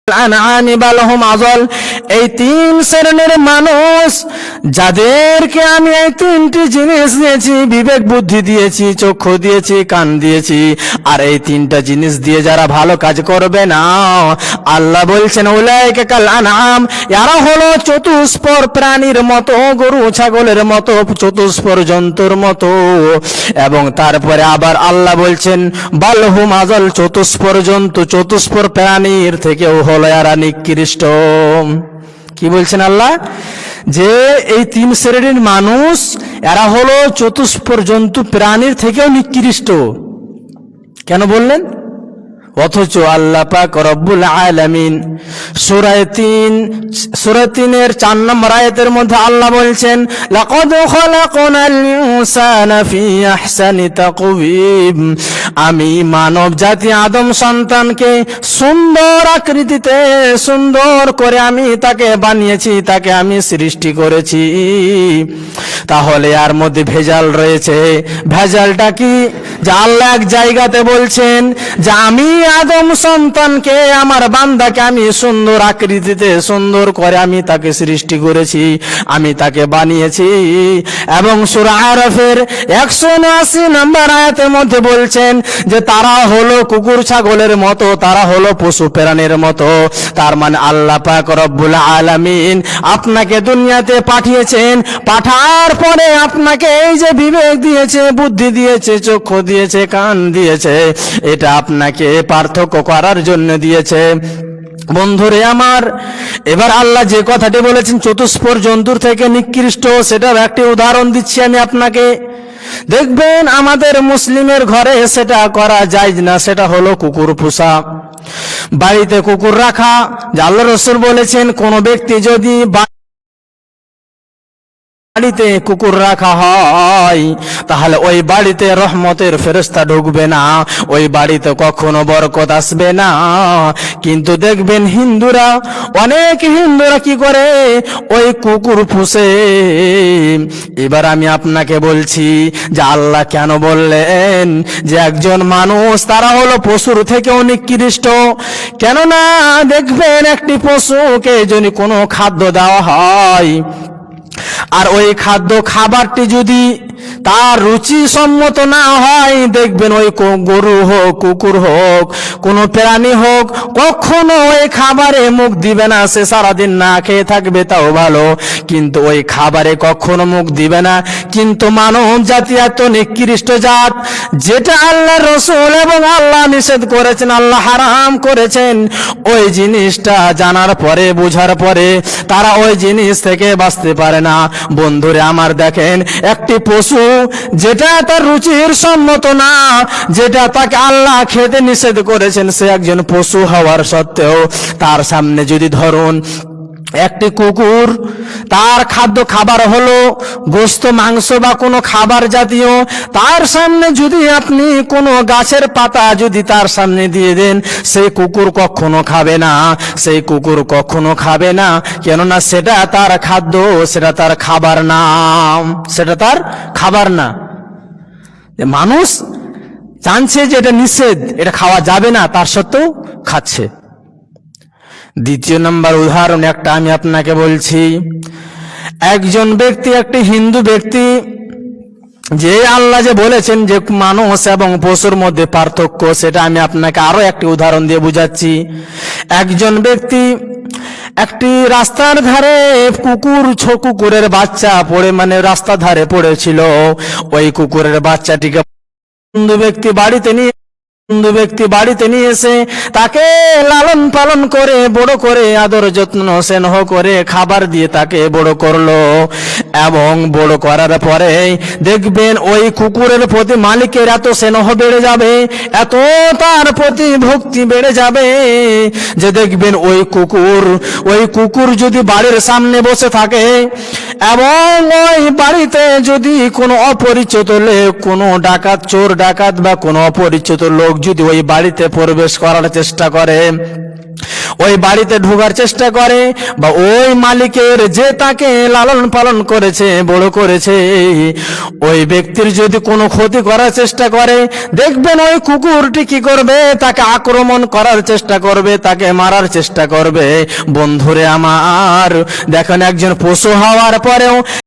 আনআমি বাল হুম আযাল। এই তিন শ্রেণীর মানুষ যাদেরকে আমি এই তিনটি জিনিস দিয়েছি, বিবেক বুদ্ধি দিয়েছি, চক্ষু দিয়েছি, কান দিয়েছি, আর এই তিনটা জিনিস দিয়ে যারা ভালো কাজ করবে না, আল্লাহ বলছেন উলাইকা কাল আনআম, এরা হলো চতুষ্পর প্রাণীর মতো, গরু ছাগলের মতো, চতুষ্পর জন্তুর মতো। এবং তারপরে আবার আল্লাহ বলছেন বাল হুম আযাল, চতুষ্পর জন্তু, চতুষ্পর প্রাণীর থেকেও হলো এরা নিকৃষ্ট। কি বলছেন আল্লাহ? যে এই তিন শ্রেণীর মানুষ এরা হলো চতুষ্পর জন্তু প্রাণীর থেকেও নিকৃষ্ট। কেন বললেন? অথচ আল্লাহ পাক রব্বুল আলামিন সূরা ৩-এর ৪ নম্বর আয়াতের মধ্যে আল্লাহ বলছেন লাকাদ খালাকনাল ইনসানা ফি আহসানি তাকওয়িম, আমি মানব জাতি আদম সন্তানকে সুন্দর আকৃতিতে, সুন্দর করে আমি তাকে বানিয়েছি, তাকে আমি সৃষ্টি করেছি। তাহলে এর মধ্যে ভেজাল রয়েছে। ভেজালটা কি? যে আল্লাহ এক জায়গাতে বলছেন যে আমি আদম সন্তানকে, আমার বান্দাকে আমি সুন্দর আকৃতিতে, সুন্দর করে আমি তাকে সৃষ্টি করেছি, আমি তাকে বানিয়েছি। এবং সূরা আরাফের ১৭৯ নম্বর আয়াতের মধ্যে বলছেন যে তারা হলো কুকুর ছাগলের মতো, তারা হলো পশু প্রাণীর মতো। তার মানে আল্লাহ পাক রব্বুল আলামিন আপনাকে দুনিয়াতে পাঠিয়েছেন, পাঠার পরে আপনাকে এই যে বিবেক দিয়েছে, বুদ্ধি দিয়েছে, চক্ষু দিয়েছে, কান দিয়েছে, এটা আপনাকে পার্থক্য করার জন্য দিয়েছে। বন্ধুরে আমার, এবার আল্লাহ যে কথাটি বলেছেন চতুষ্পর জন্তুর থেকে নিকৃষ্ট, সেটার একটি উদাহরণ দিচ্ছি আমি আপনাকে। দেখবেন আমাদের মুসলিমের ঘরে সেটা করা জায়েজ না, সেটা হলো কুকুর পোষা, বাড়িতে কুকুর রাখা। যে আল্লাহ রাসূল বলেছেন কোন ব্যক্তি যদি বাড়িতে কুকুর রাখা হয় তাহলে ওই বাড়িতে রহমতের ফেরেশতা ঢুকবে না, ওই বাড়িতে কখনো বরকত আসবে না। কিন্তু দেখবেন অনেক হিন্দুরা কি করে? ওই কুকুর পুষে। এবার আমি আপনাকে বলছি যে আল্লাহ কেন বললেন যে একজন মানুষ তারা হলো পশুর থেকেও নিকৃষ্ট? কেননা দেখবেন একটি পশুকে যদি কোনো খাদ্য দেওয়া হয়, আর ওই খাবারটি যদি তার রুচি সম্মত না হয়, দেখবেন ওই গরু হোক, কুকুর হোক, কোন প্রাণী হোক, কখনো ওই খাবারে মুখ দিবে না। সে সারাদিন না খেয়ে থাকবে তাও ভালো, কিন্তু ওই খাবারে কখনো মুখ দিবে না। কিন্তু মানব জাতি এত নিকৃষ্ট জাত, যেটা আল্লাহ রাসূল এবং আল্লাহ নিষেধ করেছেন, আল্লাহ হারাম করেছেন, ওই জিনিসটা জানার পরে, বোঝার পরে তারা ওই জিনিস থেকে বাঁচতে পারে না। বন্ধুরে আমার, দেখেন একটি পশু যেটা তার রুচির সম্মত না, যেটা তাকে আল্লাহ খেতে নিষেধ করেছেন, সে একজন পশু হওয়ার সত্ত্বেও তার সামনে যদি ধরুন একটি কুকুর, তার খাবার হলো গোশত, মাংস বা কোনো খাবার জাতীয়, তার সামনে যদি আপনি কোনো গাছের পাতা যদি তার সামনে দিয়ে দেন, সেই কুকুর কখনো খাবে না, সেই কুকুর কখনো খাবে না। কেননা সেটা তার খাদ্য, সেটা তার খাবার না, সেটা তার খাবার না। মানুষ জানছে যে এটা নিষেধ, এটা খাওয়া যাবে না, তার সত্ত্বেও খাচ্ছে। দ্বিতীয় নম্বর উদাহরণ একটা আমি আপনাকে বলছি। একজন ব্যক্তি, একটি হিন্দু ব্যক্তি, যে আল্লাহ যে বলেছেন যে মানুষ এবং পশুর মধ্যে পার্থক্য, সেটা আমি আপনাকে আরো একটি উদাহরণ দিয়ে বুঝাচ্ছি। একজন ব্যক্তি একটি রাস্তার ধারে কুকুরের বাচ্চা পড়ে, মানে রাস্তার ধারে পড়েছিল। ওই কুকুরের বাচ্চাটিকে হিন্দু ব্যক্তি বাড়িতে নিয়ে এসে তাকে লালন পালন করে, বড় করে, আদর যত্ন স্নেহ করে খাবার দিয়ে তাকে বড় করলো। এবং বড় করার পরে দেখবেন ওই কুকুরের প্রতি মালিকের এত স্নেহ বেড়ে যাবে, এত তার প্রতি ভক্তি বেড়ে যাবে যে দেখবেন ওই কুকুর যদি বাড়ির সামনে বসে থাকে এবং ওই বাড়িতে যদি কোনো অপরিচিত লোক, কোনো চোর ডাকাত বা কোনো অপরিচিত লোক যদি ওই বাড়িতে প্রবেশ করার চেষ্টা করে, ওই বাড়িতে ঢোকার চেষ্টা করে, বা ওই মালিকের যে তাকে লালন পালন করেছে, বড় করেছে, ওই ব্যক্তির যদি কোনো ক্ষতি করার চেষ্টা করে, দেখবেন ওই কুকুরটি কি করবে, তাকে আক্রমণ করার চেষ্টা করবে, তাকে মারার চেষ্টা করবে। বন্ধুরে আমার, দেখেন একজন পশু হওয়ার পরেও